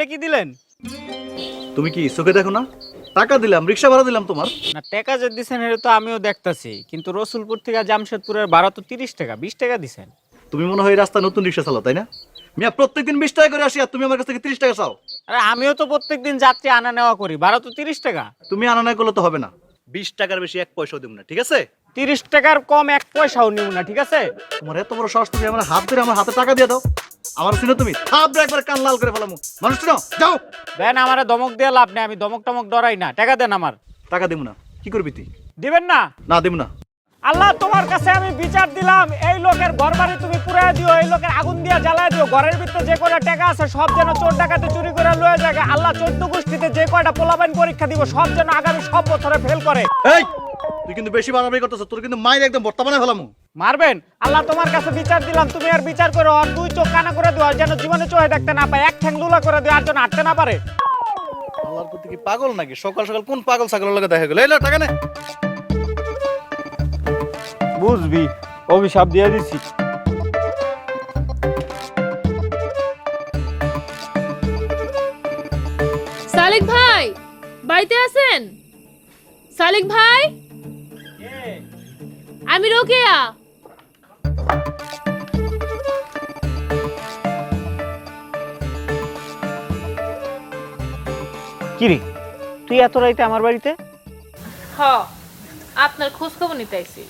এটা কি দিলেন? তুমি কি চোখে দেখো না? টাকা দিলাম, রিক্সা ভাড়া দিলাম তোমার। না, টাকা যে দিছেন এটা তো আমিও দেখতাছি, কিন্তু রসুলপুর থেকে জামশেদপুরের ভাড়া তো 30 টাকা, 20 টাকা দিছেন। তুমি মনে হয় এই রাস্তায় নতুন রিক্সা চালাও, তাই না? মিয়া প্রত্যেকদিন 20 টাকা করে আসি আর তুমি আমার কাছ থেকে 30 টাকা চাও। আরে আমিও তো প্রত্যেকদিন যাত্রী আনা নেওয়া করি, ভাড়া তো 30 টাকা। তুমি আনা না করলে তো হবে না। 20 টাকার বেশি এক পয়সাও দেব না, ঠিক আছে? 30 টাকার কম এক পয়সাও নিব না, ঠিক আছে? তোমার এত বড় সাহস, তুমি আমার হাত ধরে আমার হাতে টাকা দিয়ে দাও। আমার চিনো তুমি? থাপড়ে একবার কান লাল করে ফেলামু। মানুষ চিনো? যাও। দেন, আমারে ধমক দিয়ে লাভ নেই, আমি ধমক টমক ডরাই না। টাকা দেন আমার। টাকা দেব না। কি করবি তুই? দিবেন না? না দেব না। আল্লাহ, তোমার কাছে আমি বিচার দিলাম, এই লোকের ঘর বাড়ি তুমি পুরাই দিও, এই লোকের আগুন দিয়ে জ্বালায় দিও, ঘরের ভিতরে যে কয়টা টাকা আছে সব যেন চোর ডাকাতে চুরি করে লয়ে যায়। আল্লাহ 14 গোষ্ঠীতে যে কয়টা পোলাপাইন পরীক্ষা দিব সব যেন আগামী সব বছরে ফেল করে। এই তুই কিন্তু বেশি বাড়াবাড়ি করতেছ, তোর কিন্তু মায়ের একদম বর্তা বানায় ফেলামু। মারবেন? আল্লাহ, তোমার কাছে বিচার দিলাম, তুমি আর বিচার করো, আর 2 চোখ কানা করে দিও, আর যেন জীবনে চোখে দেখতে না পায়, এক ঠ্যাং লুলা করে দিও, আর যেন হাঁটতে না পারে। আল্লাহর প্রতি কি পাগল নাকি? সকাল সকাল কোন পাগল ছাগলের লগে দেখা গেল? এই লো টাকা নে। বুঝবি, অভিশাপ দিয়ে দিছি। সালেক ভাই বাড়িতে আছেন? সালেক ভাই, আমি রোকেয়া। কিরে, তুই এত রাইতে আমার বাড়িতে? হ, আপনার খোঁজ খবর নিতে আইছি।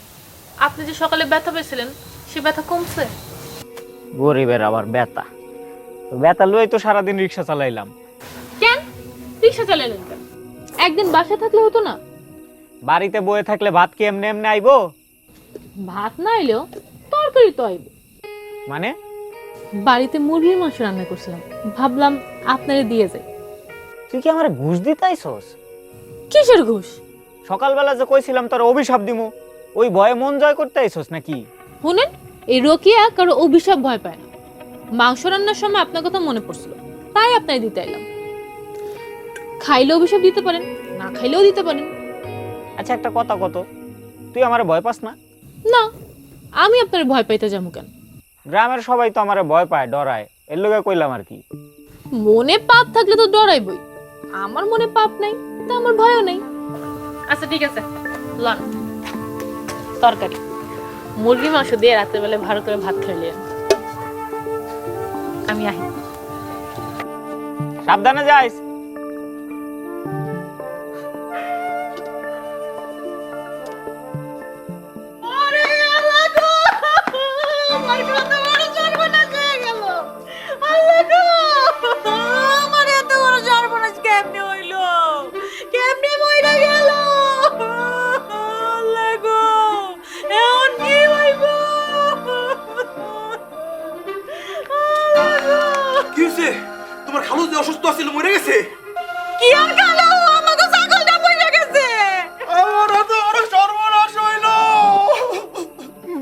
আপনি যে সকালে ব্যথা পেয়েছিলেন, সে ব্যথা কমছে? গরিবের আবার ব্যথা, ব্যথা লুই তো সারাদিন রিক্সা চালাইলাম। কেন রিক্সা চালালেন কেন? একদিন বাসা থাকলে হতো না? বাড়িতে বয়ে থাকলে ভাত কি এমনি এমনি আইবো? ভাত না এলেও তরকারি তো আইবে। মানে? বাড়িতে মুরগির মাংস রান্না করছিলাম, ভাবলাম আপনারে দিয়ে যাই। তুই কি আমার ঘুষ দিতে আইছস? কিসের ঘুষ? সকালবেলা যে কইছিলাম তোর অভিশাপ দিমু, ওই ভয়ে মন জয় করতে আইছস নাকি? শুনেন, এই রোকিয়া কারো অভিশাপ ভয় পায় না। মাংস রান্নার সময় আপনার কথা মনে পড়ছিল, তাই আপনাকে দিতে এলাম। খাইলে অভিশাপ দিতে পারেন, না খাইলেও দিতে পারেন। আচ্ছা একটা কথা কত, তুই আমার ভয় পাস না? না, আমি আপনার ভয় পাইতে যাবো কেন? গ্রামের সবাই তো আমার ভয় পায়, ডরায়, এর লগে কইলাম আর কি। মনে পাপ থাকলে তো ডরাইবই। আমার মনে পাপ নাই, তা আমার ভয়ও নাই। আচ্ছা ঠিক আছে, লন তরকারি মুরগি মাংস দিয়ে রাতের বেলায় ভালো করে ভাত খাইলে আমি আহি। সাবধানে যাইস। কি হইছে? তোমার খালু যে অসুস্থ আছিল মরে গেছে? কি আর কালো আমাকে ছাগলটা মরে গেছে। আমার এত বড় সর্বনাশ হইল।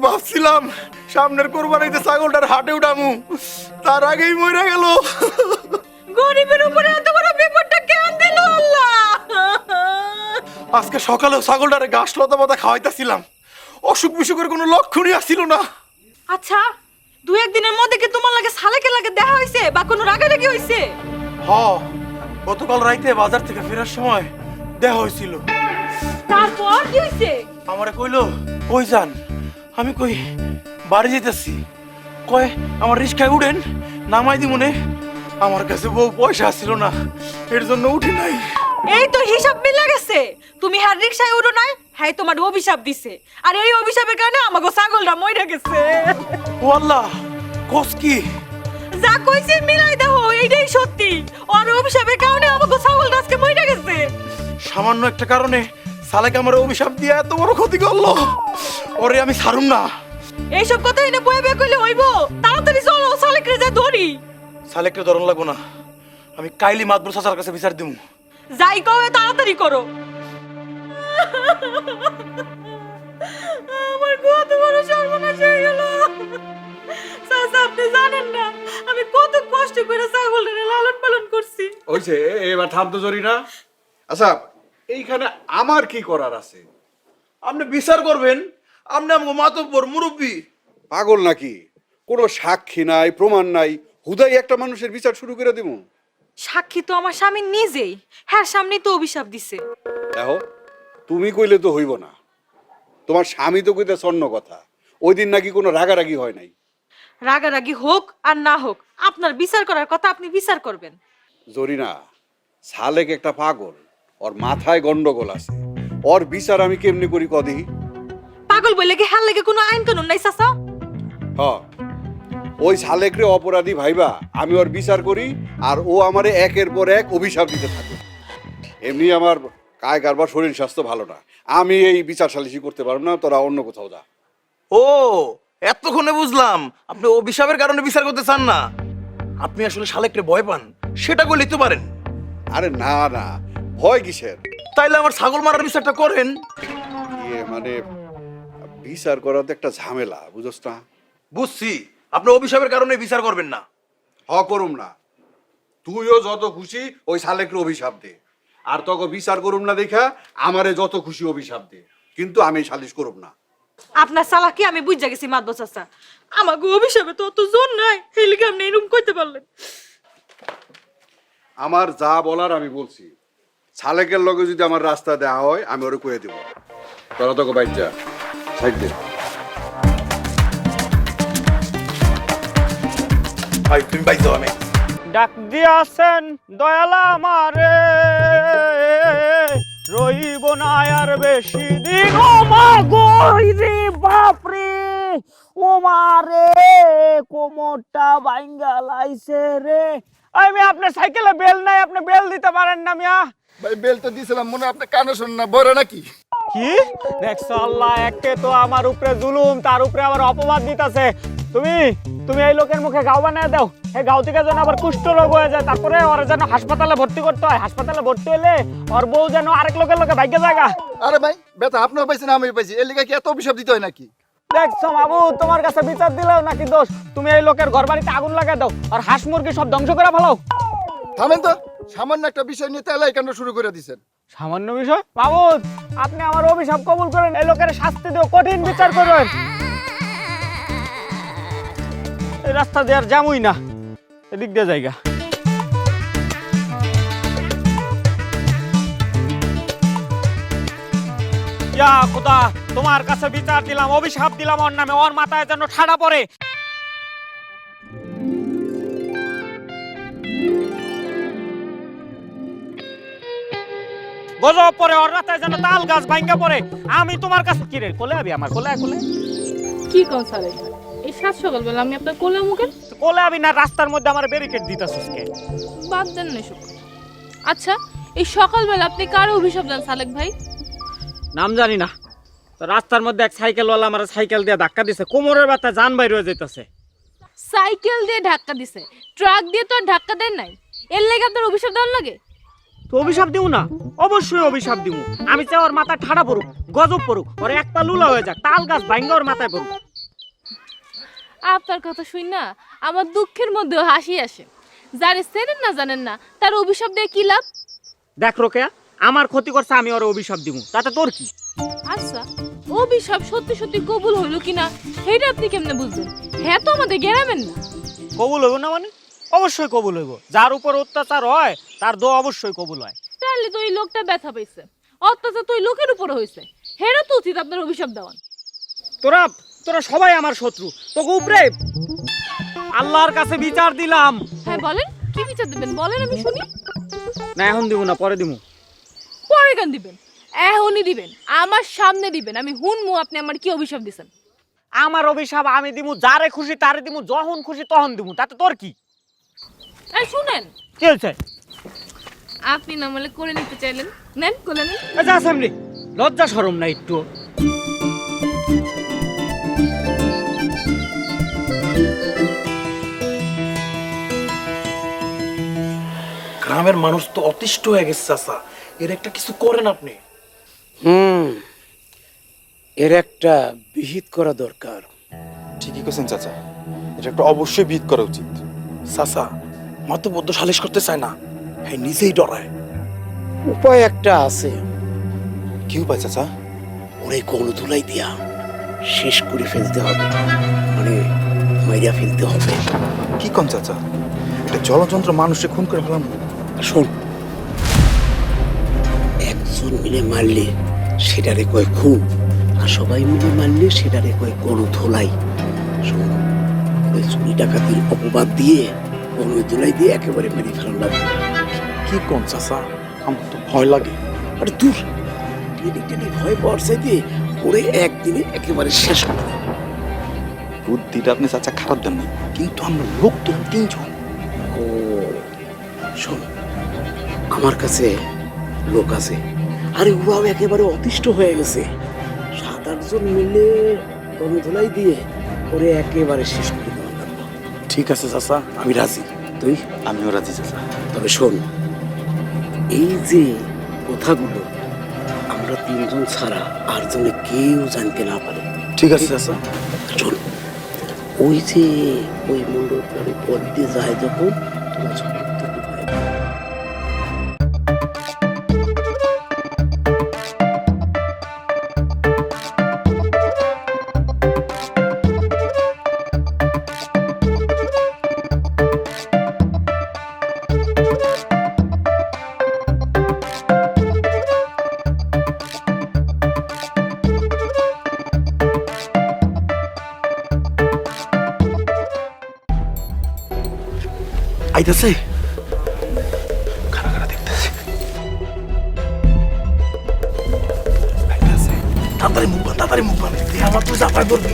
ভাবছিলাম সামনের কোরবানিতে ছাগলটার হাটে উঠামু, তার আগেই মরে গেল। গরিবের উপরে এত বড় বিপদটা কেন দিল আল্লাহ? আজকে সকালেও ছাগলটারে ঘাস লতা পাতা খাওয়াইতেছিলাম, অসুখ বিসুখের কোনো লক্ষণই আসছিল না। আচ্ছা, দুই একদিনের মধ্যে কি তোমার লাগে সালেকে লাগে দেখা হইছে বা কোনো রাগারাগি হইছে? হ, গতকাল রাইতে বাজার থেকে ফেরার সময় দেখা হয়েছিল। তারপর কি হইছে? আমারে কইলো কই যান? আমি কই বাড়ি যেতেছি। কয় আমার রিস্কায় উঠেন, নামাই দি মনে। আমার কাছে বউ পয়সা ছিল না, এর জন্য উঠি নাই। এই তো হিসাব মিলে গেছে। তুমি হ্যাঁ রিকশায় উঠো নাই, হ্যাঁ তোমার অভিশাপ দিছে, আর এই অভিশাপের কারণে আমাকে ছাগলটা মরে গেছে। ও আল্লাহ, কস কি? যা কইছি মিলাই দেখো, এইটাই সত্যি। আর অভিশাপের কারণে আমাকে ছাগলটা আজকে মরে গেছে। সামান্য একটা কারণে সালেক আমার অভিশাপ দিয়ে এত বড় ক্ষতি করলো, ওরে আমি ছাড়ুম না। এইসব কথা এনে বয়ে বয়ে কইলে হইব? তাড়াতাড়ি চলো, সালেকরে যা ধরি। সালেককে ধরন লাগবো না, আমি কাইলি মাদবুর চাচার কাছে বিচার দিমু। যাই কও তাড়াতাড়ি করো। আমার কত বড় সর্বনাশ হয়ে গেল। চাচা, আপনি জানেন না আমি কত কষ্ট করে ছাগলটারে লালন পালন করছি। ওইছে, এবার থাম তো জরি না। আচ্ছা, এইখানে আমার কি করার আছে? আপনি বিচার করবেন, আপনি আমাকে মাতব্বর মুরব্বী। পাগল নাকি? কোনো সাক্ষী নাই, প্রমাণ নাই, হুদাই একটা মানুষের বিচার শুরু করে দিব? সাক্ষী তো আমার স্বামী নিজেই, হ্যাঁ সামনেই তো অভিশাপ দিছে। দেখো তুমি কইলে তো হইব না, তোমার স্বামী তো কইতে স্বর্ণ কথা। ওই দিন নাকি কোনো রাগারাগি হয় নাই। রাগারাগি হোক আর না হোক, আপনার বিচার করার কথা আপনি বিচার করবেন। জরিনা, সালেক একটা পাগল, ওর মাথায় গন্ডগোল আছে। ওর বিচার আমি কেমনি করি কদি? পাগল বলে কি হ্যাঁ লাগে কোনো আইন কানুন নাই চাচা? হ, ওই সালেকরে অপরাধী ভাইবা আমি ওর বিচার করি, আর ও আমারে একের পর এক অভিশাপ দিতে থাকে। এমনি আমার কায় কারবার শরীর স্বাস্থ্য ভালো না, আমি এই বিচার সালিশি করতে পারবো না। তোরা অন্য কোথাও যা। ও এতক্ষণে বুঝলাম আপনি অভিশাপের কারণে বিচার করতে চান না। আপনি আসলে শালেকরে ভয় পান, সেটা করলেই তো পারেন। আরে না না, ভয় কিসের? তাইলে আমার ছাগল মারার বিচারটা করেন। মানে বিচার করা তো একটা ঝামেলা, বুঝছ না? বুঝছি, আপনি অভিশাপের কারণে বিচার করবেন না। করুম না, তুইও যত খুশি ওই সালেকরে অভিশাপ দে, আর তোকে বিচার করুম না দেখা আমারে যত খুশি অভিশাপ দে, কিন্তু আমি সালিশ করুম না। আপনার চালাকি আমি বুঝা গেছি মাদবো চাচা, আমাকে অভিশাপে তো অত জোর নাই, এই লিগে আপনি এরকম কইতে পারলেন। আমার যা বলার আমি বলছি। সালেকের লগে যদি আমার রাস্তা দেওয়া হয় আমি ওরে কয়ে দেব। তোরা তোকে বাইর যা, সাইড দে। ভাই তুমি বাইতে হবে। ডাক দিয়াছেন দয়ালা আমারে, রইব না আর বেশি দিন। ও মা গো রে বাপ রে, ও মা রে, কোমরটা ভাঙ্গা লাইছে রে। আমি আপনার সাইকেলে বেল নাই, আপনি বেল দিতে পারেন না মিয়া? ভাই বেল তো দিয়েছিলাম, মনে হয় আপনার কানে শোন না, বড় নাকি? কি দেখছো আল্লাহ, একে তো আমার উপরে জুলুম, তার উপরে আবার অপবাদ দিতেছে। তুমি তুমি এই লোকের মুখে গাও বানিয়ে দাও, এই গাও থেকে যেন আবার কুষ্ঠ রোগ হয়ে যায়, তারপরে ওরা যেন হাসপাতালে ভর্তি করতে হয়। হাসপাতালে ভর্তি হলে ওর বউ যেন আরেক লোকের লোকে ভাগ্য জায়গা। আরে ভাই বেটা আপনিও পাইছেন আমিও পাইছি, এর লিগে কি এত অভিশাপ দিতে হয় নাকি? দেখছো বাবু, তোমার কাছে বিচার দিলেও নাকি দোষ? তুমি এই লোকের ঘর বাড়িতে আগুন লাগাই দাও আর হাঁস মুরগি সব ধ্বংস করে ফেলাও। থামেন তো, সামান্য একটা বিষয় নিয়ে তেলাই কাণ্ড শুরু করে দিছেন। সামান্য বিষয়? বাবু আপনি আমার অভিশাপ কবুল করেন, এই লোকের শাস্তি দিও, কঠিন বিচার করবেন। এই রাস্তা দিয়ে আর যামই না, এদিক দিয়ে জায়গা। ইয়া খোদা, তোমার কাছে বিচার দিলাম, অভিশাপ দিলাম ওর নামে, ওর মাথায় যেন ঠাডা পড়ে। গজব পরে ওর রাতে যেন তাল গাছ ভাঙ্গা পড়ে। আমি তোমার কাছে কি রে, কোলে আবি আমার কোলে কোলে? কি কোন সালে এই সাত সকালবেলা আমি আপনার কোলে মুখে? কোলে আবি না, রাস্তার মধ্যে আমার ব্যারিকেড দিতাছিস কে? বাদ দেন না এসব। আচ্ছা এই সকালবেলা আপনি কারো অভিশাপ দেন সালেক ভাই? নাম জানি না, তো রাস্তার মধ্যে এক সাইকেলওয়ালা আমার সাইকেল দিয়ে ধাক্কা দিছে, কোমরের ব্যথা জান বাইর হয়ে যাইতেছে। সাইকেল দিয়ে ধাক্কা দিছে, ট্রাক দিয়ে তো আর ধাক্কা দেন নাই, এর লেগে আপনার অভিশাপ দেওয়ার লাগে? তো অভিশাপ দিও না, অবশ্যই অভিশাপ দিব। আমি চাই ওর মাথায় ঠাড়া পড়ুক, গজব পড়ুক, ওর একটা লুলা হয়ে যাক, তাল গাছ ভাঙ্গা ওর মাথায় পড়ুক। আপনার কথা শুন না আমার দুঃখের মধ্যেও হাসি আসে। যারে চেনেন না জানেন না তার অভিশাপ দিয়ে কি লাভ? দেখ রোকেয়া, আমার ক্ষতি করছে, আমি ওর অভিশাপ দিব, তাতে তোর কি? আচ্ছা অভিশাপ সত্যি সত্যি কবুল হইল কিনা সেটা আপনি কেমনে বুঝবেন? হ্যাঁ তো আমাদের গেরামেন না। কবুল হইব না মানে? অবশ্যই কবুল হইব। যার উপর অত্যাচার হয় তার দোয়া অবশ্যই কবুল হয়। তাহলে তো এই লোকটা ব্যথা পাইছে, অত্যাচার তো ওই লোকের উপরে হয়েছে, হেরা তো উচিত আপনার অভিশাপ দেওয়ান। তোরা তোরা সবাই আমার শত্রু, তোকে উপরে আল্লাহর কাছে বিচার দিলাম। হ্যাঁ বলেন, কি বিচার দিবেন বলেন আমি শুনি। না এখন দিব না, পরে দিব। পরে কেন দিবেন? এখনই দিবেন, আমার সামনে দিবেন, আমি হুনমু আপনি আমার কি অভিশাপ দিছেন। আমার অভিশাপ আমি দিমু, যারে খুশি তারে দিমু, যখন খুশি তখন দিমু, তাতে তোর কি? এই শুনেন, কি হয়েছে? আপনি না বলে করে নিতে চাইলেন, নেন কোলে নেন। আচ্ছা সামনে লজ্জা শরম না একটু? গ্রামের মানুষ তো অতিষ্ঠ হয়ে গেছে চাচা, এর একটা কিছু করেন আপনি। এর একটা বিহিত করা দরকার। ঠিকই কইছেন চাচা, এটা একটা অবশ্যই বিহিত করা উচিত। চাচা মাতবদ্ধ সালিশ করতে চায় না, হ্যাঁ নিজেই ডরায়। উপায় একটা আছে, কি উপায় চাচা? ওরে গরু ধুলাই দিয়া শেষ করে ফেলতে হবে, মানে মাইরা ফেলতে হবে। কি কোন চাচা? এটা জলযন্ত্র মানুষে খুন করে ফেলাম। শোন, একজন মিলে মারলে সেটারে কয় খুন, আর সবাই মিলে মারলে সেটারে কয় গণধোলাই। শোন, ওই চুরি ডাকাতির অপবাদ দিয়ে গণধোলাই দিয়ে একেবারে মেরে ফেলা লাগবে। কি কোন চাচা, আমার তো ভয় লাগে। আরে দূর, টেনে টেনে ভয় পাওয়ার চাইতে ওরে একদিনে একেবারে শেষ করে দেব। বুদ্ধিটা আপনি চাচা খারাপ দেননি, কিন্তু আমরা লোক তো 3 জন। ও শোন, আমার কাছে লোক আছে, আরে ওরাও একেবারে অতিষ্ঠ হয়ে গেছে। 7-8 জন মিলে গণধোলাই দিয়ে ওরে একেবারে শেষ করে দেওয়া লাগবে। ঠিক আছে চাচা, আমি রাজি। তুই? আমিও রাজি চাচা। তবে শোন, এই যে কথাগুলো আমরা 3 জন ছাড়া আর জনে কেউ জানতে না পারে। ঠিক আছে চাচা। শোন, ওই যে ওই মন্ডল পথ দিয়ে যায় যখন তোরা ঝগড়া পারে। আইতাছে, খারা খারা দেখতেছে। আইতাছে, তাড়াতাড়ি মুখ বান, তাড়াতাড়ি মুখ বান, দিয়ে আমার তুই চাপায় ধরবি।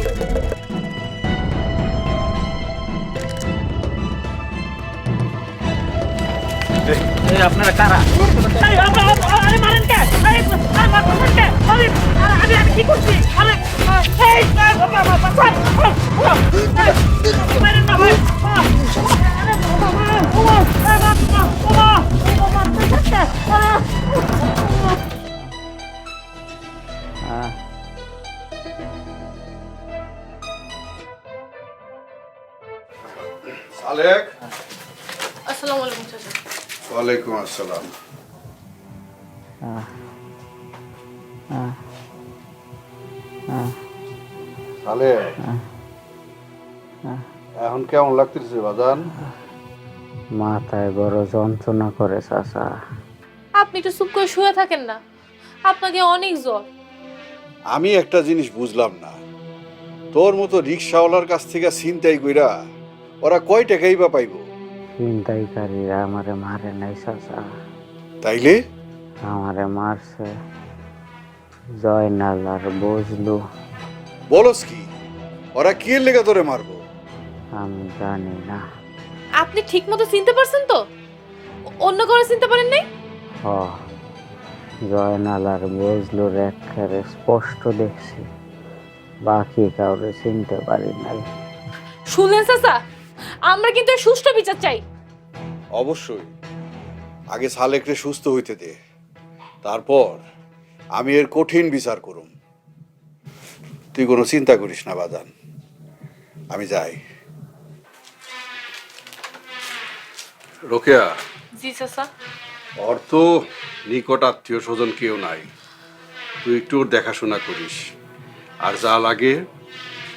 আপনারা কারা? আরে মারেন কে? মারেন কে? আমি কি করছি? আরে এই মারেন না ভাই। সালেক। আসসালামু আলাইকুম চাচা। ওয়ালাইকুম আসসালাম। সালেক, এখন কেমন লাগতেছে বাজান? মাথায় বড় যন্ত্রণা করে চাচা। আপনি একটু চুপ করে শুয়ে থাকেন না, আপনাকে অনেক জ্বর। আমি একটা জিনিস বুঝলাম না, তোর মতো রিক্সাওয়ালার কাছ থেকে ছিনতাই কইরা ওরা কয় টাকাই বা পাইবো? ছিনতাইকারীরা আমারে মারে নাই চাচা, তাইলে আমারে মারছে জয়নাল আর বজলু। বলস কি? ওরা কি লেগে তোরে মারবো? আমি জানি না। আপনি ঠিক মতো চিনতে পারছেন তো? অন্য কারো চিনতে পারেন নাই? হ, জয়নাল আর বজলুর একেবারে স্পষ্ট দেখছি, বাকি কাউরে চিনতে পারি নাই। শুনলেন চাচা, আমরা কিন্তু এর সুষ্ঠু বিচার চাই। অবশ্যই, আগে সালেকরে সুস্থ হইতে দে, তারপর আমি এর কঠিন বিচার করুম। তুই কোনো চিন্তা করিস না বাজান, আমি যাই। রোকেয়া, জি চাচা। অর্থ নিকট আত্মীয় স্বজন কেউ নাই, তুই একটু ওর দেখাশোনা করিস। আর যা লাগে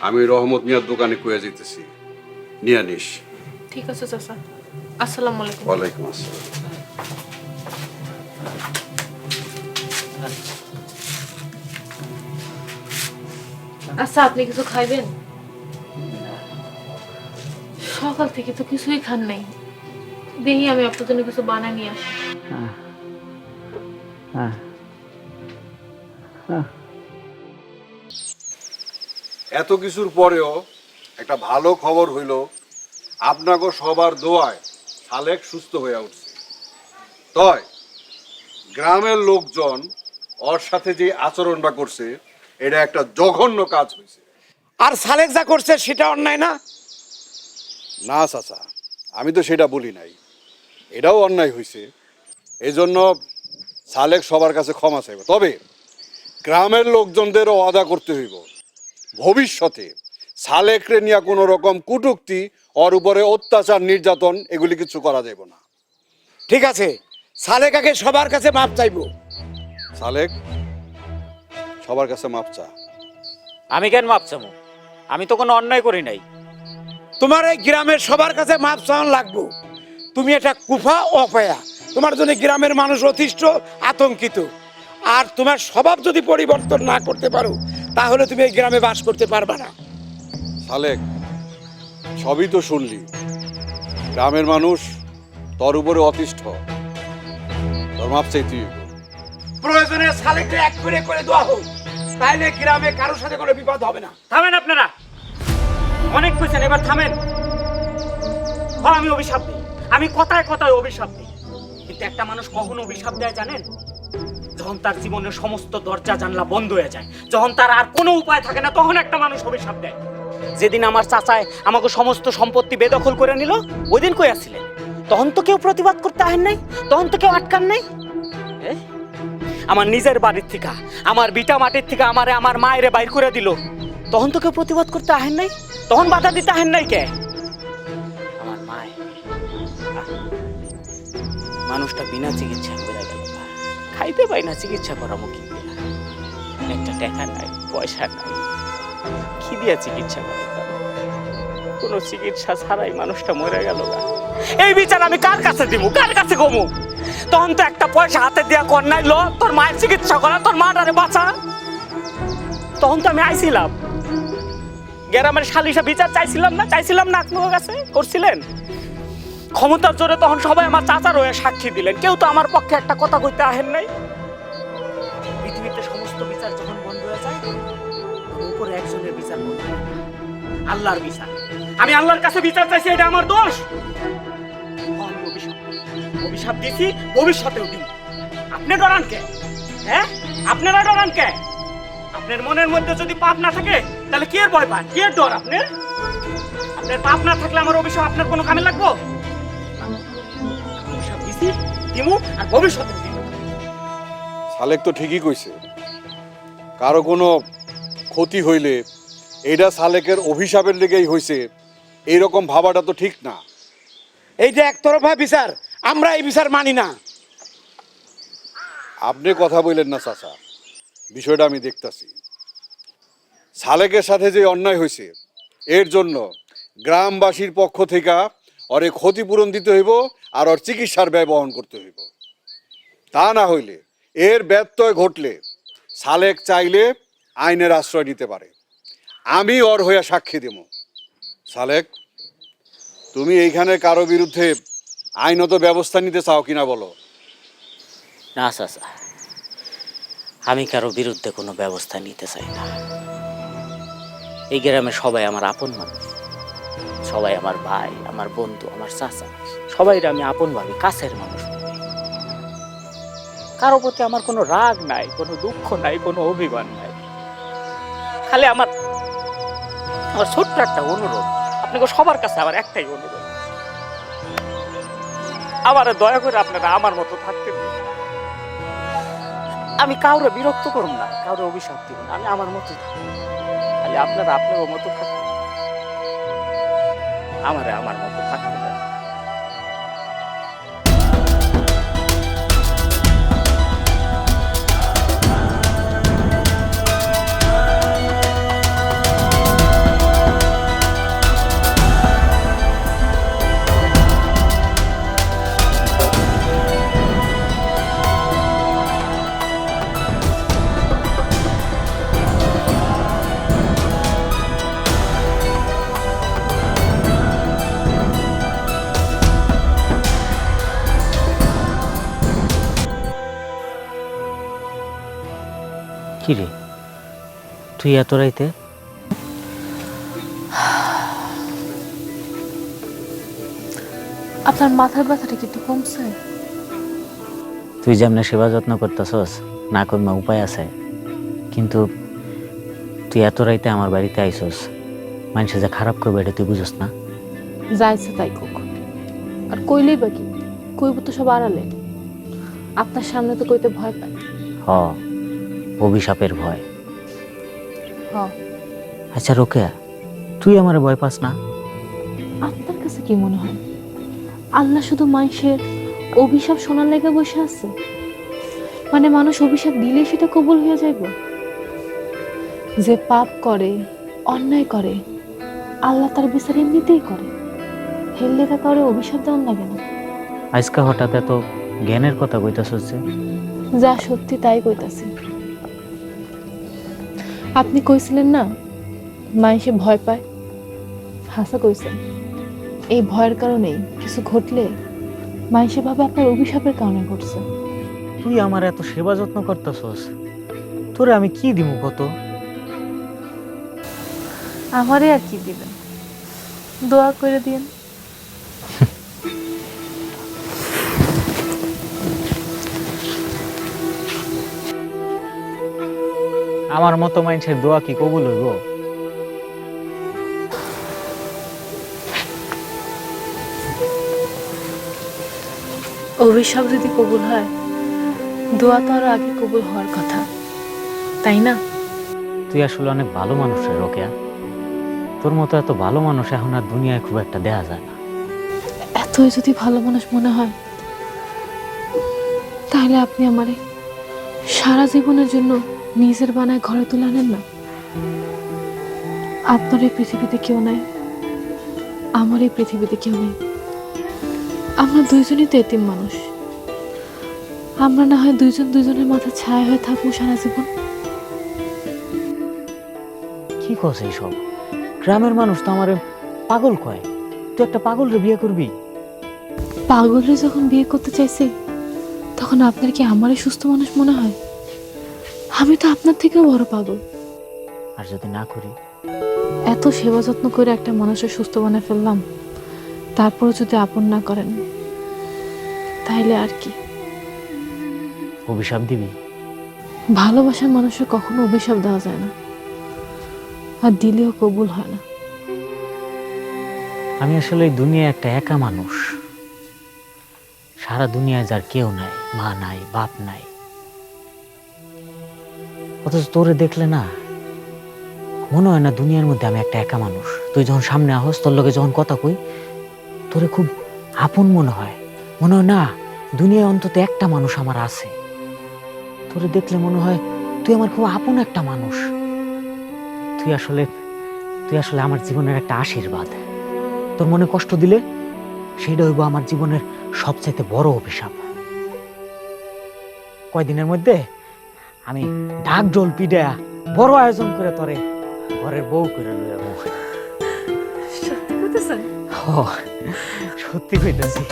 আমি রহমত মিয়ার দোকানে কয়ে যেতেছি, নিয়ে নিস। ঠিক আছে চাচা, আসসালামু আলাইকুম। ওয়ালাইকুম আসসালাম। আচ্ছা, আপনি কিছু খাইবেন? সকাল থেকে তো কিছুই খান নাই, দেখি আমি আপনার জন্য কিছু বানাই নিয়ে আসি। এত কিছুর পরেও একটা ভালো খবর হইল, আপনাকে সবার দোয়ায় সালেক সুস্থ হয়ে উঠছে। তয় গ্রামের লোকজন ওর সাথে যে আচরণটা করছে এটা একটা জঘন্য কাজ হয়েছে। আর সালেক যা করছে সেটা অন্যায় না? না চাচা, আমি তো সেটা বলি নাই, এটাও অন্যায় হয়েছে। এই জন্য সালেক সবার কাছে ক্ষমা চাইব। তবে গ্রামের লোকজনদেরও আদা করতে হইব, ভবিষ্যতে সালেকরে নিয়ে কোনো রকম কটূক্তি, ওর উপরে অত্যাচার, নির্যাতন এগুলি কিছু করা যাবে না। ঠিক আছে, সালেক আগে সবার কাছে মাপ চাইবো। সালেক, সবার কাছে মাপ চা। আমি কেন মাপ চামু? আমি তো কোনো অন্যায় করি নাই। তোমার এই গ্রামের সবার কাছে মাপ চাওয়ান লাগবো। তুমি এটা কুফা অপয়া, তোমার জন্য গ্রামের মানুষ অতিষ্ঠ, আতঙ্কিত। আর তোমার স্বভাব যদি পরিবর্তন না করতে পারো তাহলে তুমি এই গ্রামে বাস করতে পারবা না। সালেক, সবই তো শুনলি, গ্রামের মানুষ তোর উপরে অতিষ্ঠ, তোর মাপ চাই তুই। প্রয়োজনে সালেককে এক করে দেওয়া হোক, তাইলে গ্রামে কারোর সাথে কোনো বিপদ হবে না। থামেন আপনারা, অনেক কইছেন, এবার থামেন। হ্যাঁ, আমি অভিশাপ দিই, আমি কথায় কথায় অভিশাপ দিই, কিন্তু একটা মানুষ কখনো অভিশাপ দেয় জানেন? যখন তার জীবনের সমস্ত দরজা জানলা বন্ধ হয়ে যায়, যখন তার আর কোনো উপায় থাকে না, তখন একটা মানুষ অভিশাপ দেয়। যেদিন আমার চাচায় আমাকে সমস্ত সম্পত্তি বেদখল করে নিল, ওই দিন কই আসছিলেন? তখন তো কেউ প্রতিবাদ করতে আহেন নাই, তখন তো কেউ আটকান নাই। আমার নিজের বাড়ির থেকে, আমার বিটা মাটির থেকে আমারে আমার মায়েরে বাইর করে দিল, তখন তো কেউ প্রতিবাদ করতে আহেন নাই, তখন বাধা দিতে আহেন নাই কে? আমার মায়, মানুষটা বিনা চিকিৎসা করে গেল, খাইতে পাই না, চিকিৎসা করাবো কি দিয়া? একটা টাকা নাই, পয়সা নাই, কি দিয়া চিকিৎসা করে? কোনো চিকিৎসা ছাড়াই মানুষটা মরে গেল। এই বিচার আমি কার কাছে দিব, কার কাছে কমু? তখন তো একটা পয়সা হাতে দিয়া কর নাই, লো তোর মায়ের চিকিৎসা করা, তোর মাটারে বাঁচা। তখন তো আমি আইছিলাম গ্রামের সালিশে বিচার চাইছিলাম না আপনার কাছে? করছিলেন ক্ষমতার জোরে, তখন সবাই আমার চাচার হয়ে সাক্ষী দিলেন, কেউ তো আমার পক্ষে একটা কথা কইতে আহেন নাই। পৃথিবীতে সমস্ত বিচার যখন বন্ধ হয়ে যায়, উপরে একজনের বিচার বন্ধ হয়, আল্লাহর বিচার। আমি আল্লাহর কাছে বিচার চাইছি, এটা আমার দোষ? আমি অভিশাপ দিয়েছি, ভবিষ্যতেও দিব। আপনি ডরান কে? হ্যাঁ, আপনারা ডরান কে? আপনার মনের মধ্যে যদি পাপ না থাকে তাহলে কি এর ভয় পান, কি এর ডর? আপনার পাপ না থাকলে আমার অভিশাপ আপনার কোনো কামে লাগবো? অভিশাপ দিছি, দিমু, আর ভবিষ্যতেও দিব। সালেক তো ঠিকই কইছে, কারো কোনো ক্ষতি হইলে এটা সালেকের অভিশাপের লেগেই হইছে, এইরকম ভাবাটা তো ঠিক না। এইটা একতরফা বিচার, আমরা এই বিচার মানি না। আপনি কথা বললেন না চাচা, বিষয়টা আমি দেখতাছি। সালেকের সাথে যে অন্যায় হয়েছে, এর জন্য গ্রামবাসীর পক্ষ থেকে ওরে ক্ষতিপূরণ দিতে হইব, আর ওর চিকিৎসার ব্যয় বহন করতে হইব। তা না হইলে, এর ব্যত্যয় ঘটলে সালেক চাইলে আইনের আশ্রয় নিতে পারে। আমি ওর হয়ে সাক্ষী দেব। সালেক, তুমি এইখানে কারো বিরুদ্ধে আইনত ব্যবস্থা নিতে চাও কিনা বলো? না চাচা, আমি কারো বিরুদ্ধে কোনো ব্যবস্থা নিতে চাই না। এই গ্রামে সবাই আমার আপন মানুষ, সবাই আমার ভাই, আমার বন্ধু, আমার চাচা, সবাই আমি আপন ভাবি, কাছের মানুষ। কারো প্রতি আমার কোনো রাগ নাই, কোনো দুঃখ নাই, কোনো অভিমান নাই। খালি আমার ছোট্ট একটা অনুরোধ, আপনাকে সবার কাছে আমার একটাই অনুরোধ, আমার দয়া করে আপনারা আমার মতো থাকতে দিন। আমি কাউরে বিরক্ত করব না, কাউরে অভিশাপ দিব না, আমি আমার মতো থাকবো। খালি আপনারা আপনার মতো থাকবেন, আমারে আমার মতো থাকতে দেন। কিরে, তুই এত রাইতে? আপনার মাথার ব্যথাটা কি একটু কমছে? তুই যেমন সেবা যত্ন করতেছস, না কমে উপায় আছে, কিন্তু তুই এত রাইতে আমার বাড়িতে আইসস, মানুষে যে খারাপ করবে এটা তুই বুঝস না? যাইছে তাই কোক, আর কইলেই বা কি, কইব তো সব আড়ালে। আপনার সামনে তো কইতে ভয় পায়। হ, অভিশাপের ভয়। হ। আচ্ছা রোকেয়া, তুই আমার ভয় পাস না? আপনার কাছে কি মনে হয় আল্লাহ শুধু মানুষের অভিশাপ শোনার লেগে বসে আছে? মানে মানুষ অভিশাপ দিলে সেটা কবুল হয়ে যাইব? যে পাপ করে, অন্যায় করে, আল্লাহ তার বিচার এমনিতেই করে। হেললে কাউরে অভিশাপ দেওয়ার লাগে না। আজকে হঠাৎ এত জ্ঞানের কথা কইতাছ যে? যা সত্যি তাই কইতাছি। আপনি কইছিলেন না মানুষে ভয় পায়, হাসা কইছেন। এই ভয়ের কারণেই কিছু ঘটলে মানুষে ভাবে আপনার অভিশাপের কারণে ঘটছে। তুই আমার এত সেবা যত্ন করতেছস, তোরে আমি কি দিমু কত? আমারে আর কি দিবেন, দোয়া করে দিন। আমার মতো মানুষের দোয়া কি কবুল হইব? অভিশাপ যদি কবুল হয়, দোয়া তো আরো আগে কবুল হওয়ার কথা, তাই না? তুই আসলে অনেক ভালো মানুষ রে রোকেয়া। তোর মতো এত ভালো মানুষ এখন আর দুনিয়ায় খুব একটা দেখা যায় না। এতই যদি ভালো মানুষ মনে হয়, তাহলে আপনি আমারে সারা জীবনের জন্য নিজের বানায় ঘরে তুলে আনেন না। আপনার এই পৃথিবীতে কেউ নাই, আমার এই পৃথিবীতে কেউ নেই। আমরা দুইজনই তো এতিম মানুষ। আমরা না হয় দুইজন দুইজনের মাথা ছায়া হয়ে থাকবো সারা জীবন। কি কস এইসব? গ্রামের মানুষ তো আমারে পাগল কয়। তুই একটা পাগলরে বিয়ে করবি? পাগলরে যখন বিয়ে করতে চাইছি, তখন আপনার কি আমারই সুস্থ মানুষ মনে হয়? আমি তো আপনার থেকেও বড় পাগল। আর যদি না করি? এত সেবা যত্ন করে একটা মানুষের সুস্থ বানায় ফেললাম, তারপরে যদি আপন না করেন, তাইলে আর কি? অভিশাপ দিবি? ভালোবাসার মানুষের কখনো অভিশাপ দেওয়া যায় না, আর দিলেও কবুল হয় না। আমি আসলে এই দুনিয়ায় একটা একা মানুষ। সারা দুনিয়ায় যার কেউ নাই, মা নাই, বাপ নাই। অথচ তোরে দেখলে না মনে হয় না দুনিয়ার মধ্যে আমি একটা একা মানুষ। তুই যখন সামনে আহস, তোর লগে যখন কথা কই, তোরে খুব আপন মনে হয়। মনে হয় না দুনিয়ায় অন্তত একটা মানুষ আমার আছে। তোরে দেখলে মনে হয় তুই আমার খুব আপন একটা মানুষ। তুই আসলে আমার জীবনের একটা আশীর্বাদ। তোর মনে কষ্ট দিলে সেইটা হইব আমার জীবনের সবচাইতে বড় অভিশাপ। কয়দিনের মধ্যে আমি ঢাক ঢোল পিডা বড় আয়োজন করে তোরে ঘরের বউ করে লই যাবো। সত্যি বলতেছেন? সত্যি কইতাছি।